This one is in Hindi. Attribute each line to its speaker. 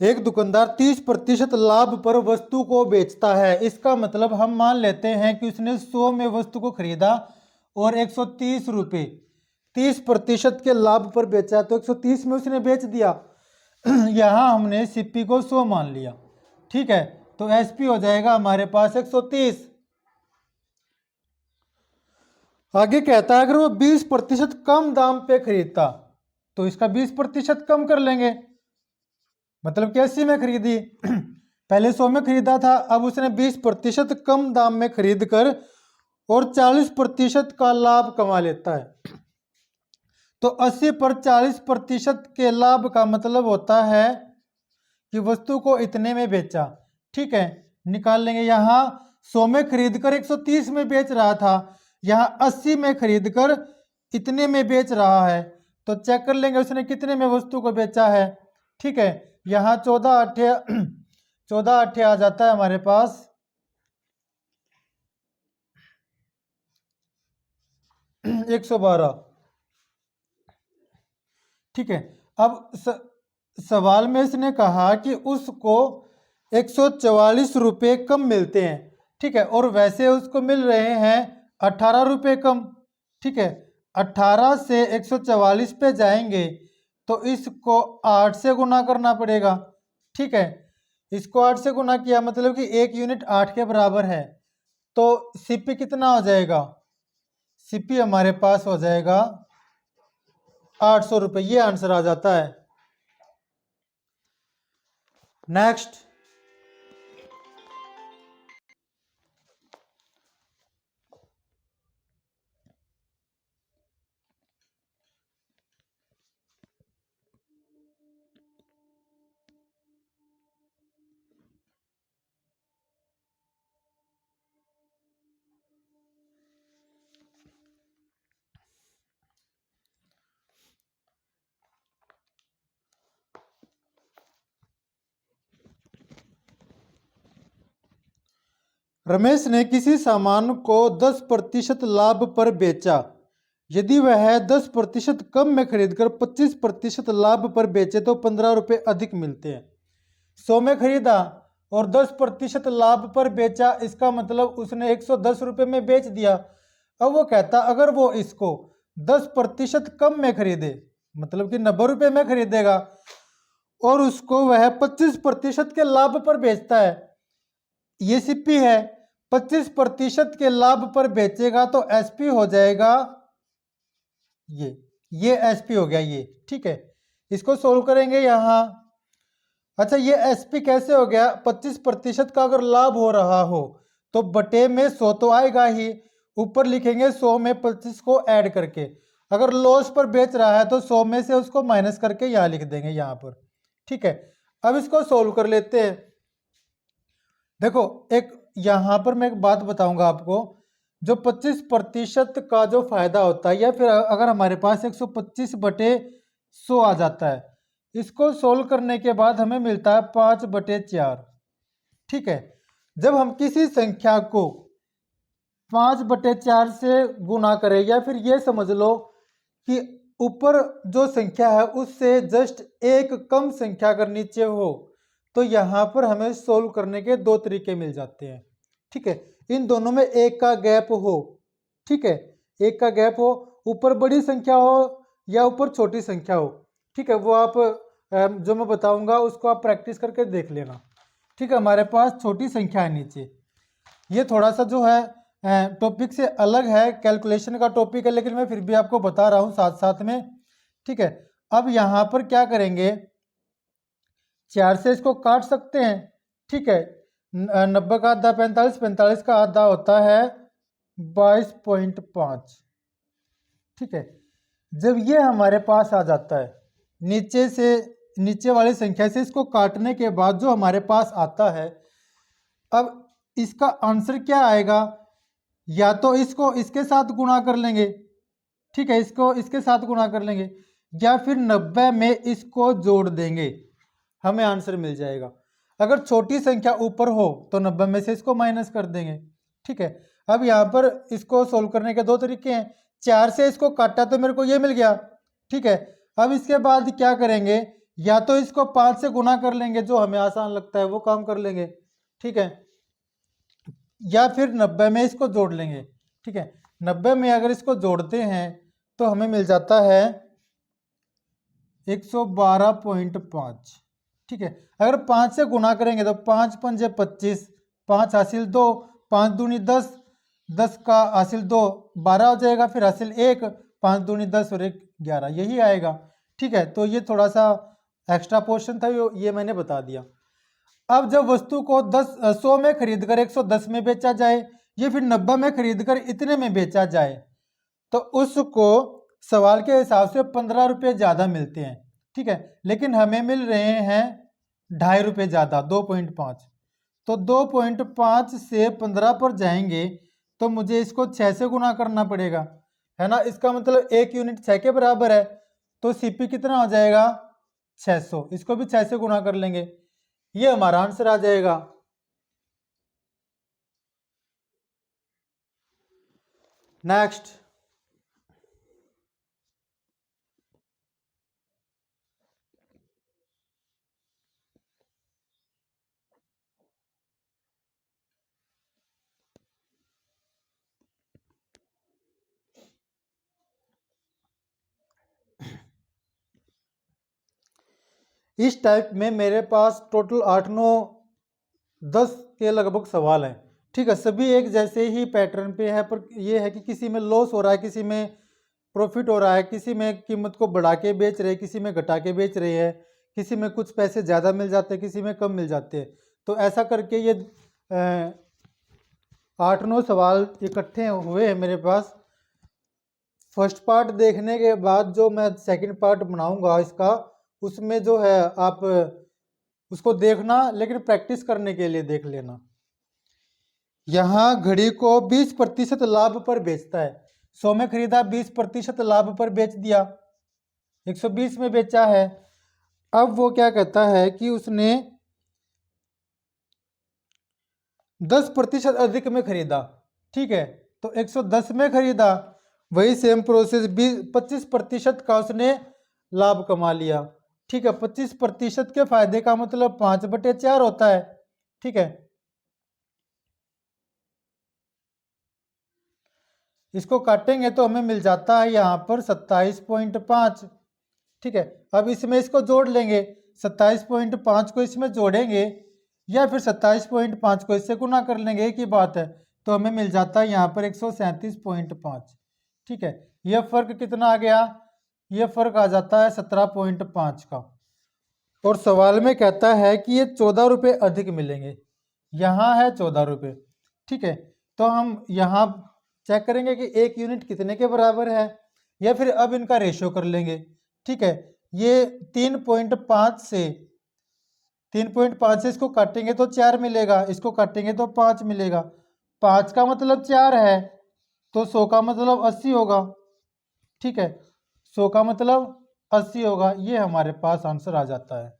Speaker 1: एक दुकानदार 30% लाभ पर वस्तु को बेचता है। इसका मतलब हम मान लेते हैं कि उसने 100 में वस्तु को खरीदा और 130 रुपये 30% के लाभ पर बेचा, तो 130 में उसने बेच दिया। यहाँ हमने सीपी को 100 मान लिया, ठीक है, तो एसपी हो जाएगा हमारे पास 130। आगे कहता है अगर वो 20% कम दाम पे खरीदता तो इसका 20% कम कर लेंगे। मतलब कि 80 में खरीदी, पहले 100 में खरीदा था, अब उसने 20% कम दाम में खरीद कर और 40% का लाभ कमा लेता है। तो 80 पर 40% के लाभ का मतलब होता है कि वस्तु को इतने में बेचा, ठीक है, निकाल लेंगे। यहाँ 100 में खरीद कर 130 में बेच रहा था, यहाँ 80 में खरीद कर इतने में बेच रहा है, तो चेक कर लेंगे उसने कितने में वस्तु को बेचा है, ठीक है। यहाँ 14 अट्ठे आ जाता है हमारे पास 112, ठीक है। अब सवाल में इसने कहा कि उसको 144 रुपये कम मिलते हैं, ठीक है, और वैसे उसको मिल रहे हैं 18 रुपये कम, ठीक है। 18 से 144 पे जाएंगे तो इसको 8 से गुना करना पड़ेगा, ठीक है। इसको 8 से गुना किया मतलब कि 1 यूनिट 8 के बराबर है, तो सीपी कितना हो जाएगा, सीपी हमारे पास हो जाएगा 800 रुपये। ये आंसर आ जाता है। नेक्स्ट, रमेश ने किसी सामान को 10% लाभ पर बेचा। यदि वह 10% कम में खरीदकर 25% लाभ पर बेचे तो 15 रुपये अधिक मिलते हैं। 100 में खरीदा और 10% लाभ पर बेचा, इसका मतलब उसने 110 रुपये में बेच दिया। अब वो कहता अगर वो इसको 10% कम में खरीदे, मतलब कि 90 रुपये में खरीदेगा और उसको वह 25% के लाभ पर बेचता है, ये सीपी है, 25% के लाभ पर बेचेगा तो एसपी हो जाएगा ये एसपी हो गया ये, ठीक है। इसको सोल्व करेंगे यहाँ। अच्छा, ये एसपी कैसे हो गया, 25% का अगर लाभ हो रहा हो तो बटे में 100 तो आएगा ही, ऊपर लिखेंगे 100 में 25 को ऐड करके। अगर लॉस पर बेच रहा है तो 100 में से उसको माइनस करके यहाँ लिख देंगे यहाँ पर, ठीक है। अब इसको सोल्व कर लेते हैं। देखो एक यहाँ पर मैं एक बात बताऊंगा आपको, जो 25% का जो फायदा होता है, या फिर अगर हमारे पास 125/100 आ जाता है, इसको सोल्व करने के बाद हमें मिलता है 5/4, ठीक है। जब हम किसी संख्या को 5/4 से गुना करें, या फिर ये समझ लो कि ऊपर जो संख्या है उससे जस्ट एक कम करनी अगर नीचे हो, तो यहाँ पर हमें सोल्व करने के दो तरीके मिल जाते हैं, ठीक है। इन दोनों में एक का गैप हो, ठीक है, एक का गैप हो, ऊपर बड़ी संख्या हो या ऊपर छोटी संख्या हो, ठीक है। वो आप जो मैं बताऊंगा उसको आप प्रैक्टिस करके देख लेना, ठीक है। हमारे पास छोटी संख्या है नीचे, ये थोड़ा सा जो है टॉपिक से अलग है, कैलकुलेशन का टॉपिक है, लेकिन मैं फिर भी आपको बता रहा हूँ साथ साथ में, ठीक है। अब यहाँ पर क्या करेंगे, 4 से इसको काट सकते हैं, ठीक है। 90 का आधा 45, 45 का आधा होता है 22.5, ठीक है। जब ये हमारे पास आ जाता है, नीचे वाली संख्या से इसको काटने के बाद जो हमारे पास आता है, अब इसका आंसर क्या आएगा, या तो इसको इसके साथ गुणा कर लेंगे, ठीक है, इसको इसके साथ गुणा कर लेंगे, या फिर 90 में इसको जोड़ देंगे, हमें आंसर मिल जाएगा। अगर छोटी संख्या ऊपर हो तो 90 में से इसको माइनस कर देंगे, ठीक है। अब यहाँ पर इसको सोल्व करने के दो तरीके हैं, 4 से इसको काटा तो मेरे को ये मिल गया, ठीक है। अब इसके बाद क्या करेंगे, या तो इसको 5 से गुना कर लेंगे, जो हमें आसान लगता है वो काम कर लेंगे, ठीक है, या फिर 90 में इसको जोड़ लेंगे, ठीक है। 90 में अगर इसको जोड़ते हैं तो हमें मिल जाता है 112.5, ठीक है। अगर 5 से गुना करेंगे तो 5 पंजे 25, 5 हासिल 2, 5 दूनी 10, 10 का हासिल 2 12 हो जाएगा, फिर हासिल 1, 5 दूनी 10 और 1 11, यही आएगा, ठीक है। तो ये थोड़ा सा एक्स्ट्रा पोर्शन था, ये मैंने बता दिया। अब जब वस्तु को 100 में खरीद कर 110 में बेचा जाए या फिर 90 में खरीद कर इतने में बेचा जाए तो उसको सवाल के हिसाब से 15 रुपये ज़्यादा मिलते हैं, ठीक है, लेकिन हमें मिल रहे हैं 2.5 रुपये ज़्यादा, 2.5। तो 2.5 से 15 पर जाएंगे तो मुझे इसको 6 से गुना करना पड़ेगा, है ना। इसका मतलब 1 यूनिट 6 के बराबर है, तो सीपी कितना हो जाएगा 600। इसको भी 6 से गुना कर लेंगे, ये हमारा आंसर आ जाएगा। नेक्स्ट, इस टाइप में मेरे पास टोटल 8, 9, 10 के लगभग सवाल हैं, ठीक है। सभी एक जैसे ही पैटर्न पे है, पर यह है कि किसी में लॉस हो रहा है, किसी में प्रॉफिट हो रहा है, किसी में कीमत को बढ़ा के बेच रहे हैं, किसी में घटा के बेच रहे हैं, किसी में कुछ पैसे ज़्यादा मिल जाते हैं, किसी में कम मिल जाते हैं। तो ऐसा करके ये 8, 9 सवाल इकट्ठे हुए हैं मेरे पास। फर्स्ट पार्ट देखने के बाद जो मैं सेकंड पार्ट बनाऊंगा इसका, उसमें जो है आप उसको देखना, लेकिन प्रैक्टिस करने के लिए देख लेना। यहाँ घड़ी को 20% लाभ पर बेचता है। 100 में खरीदा, 20% लाभ पर बेच दिया, 120 में बेचा है। अब वो क्या कहता है कि उसने 10% अधिक में खरीदा, ठीक है, तो 110 में खरीदा, वही सेम प्रोसेस 25% का उसने लाभ कमा लिया, ठीक है। 25% के फायदे का मतलब 5/4 होता है, ठीक है। इसको काटेंगे तो हमें मिल जाता है यहाँ पर 27.5, ठीक है। अब इसमें इसको जोड़ लेंगे, 27.5 को इसमें जोड़ेंगे या फिर 27.5 को इससे गुना कर लेंगे, एक ही बात है। तो हमें मिल जाता है यहाँ पर 137.5, ठीक है। यह फर्क कितना आ गया, यह फर्क आ जाता है 17.5 का। और सवाल में कहता है कि ये 14 रुपये अधिक मिलेंगे, यहाँ है 14 रुपये, ठीक है। तो हम यहाँ चेक करेंगे कि 1 यूनिट कितने के बराबर है, या फिर अब इनका रेशियो कर लेंगे, ठीक है। ये 3.5 से 3.5 से इसको काटेंगे तो 4 मिलेगा, इसको काटेंगे तो 5 मिलेगा। 5 का मतलब 4 है, तो 100 का मतलब 80 होगा, ठीक है। 100 का मतलब 80 होगा, ये हमारे पास आंसर आ जाता है।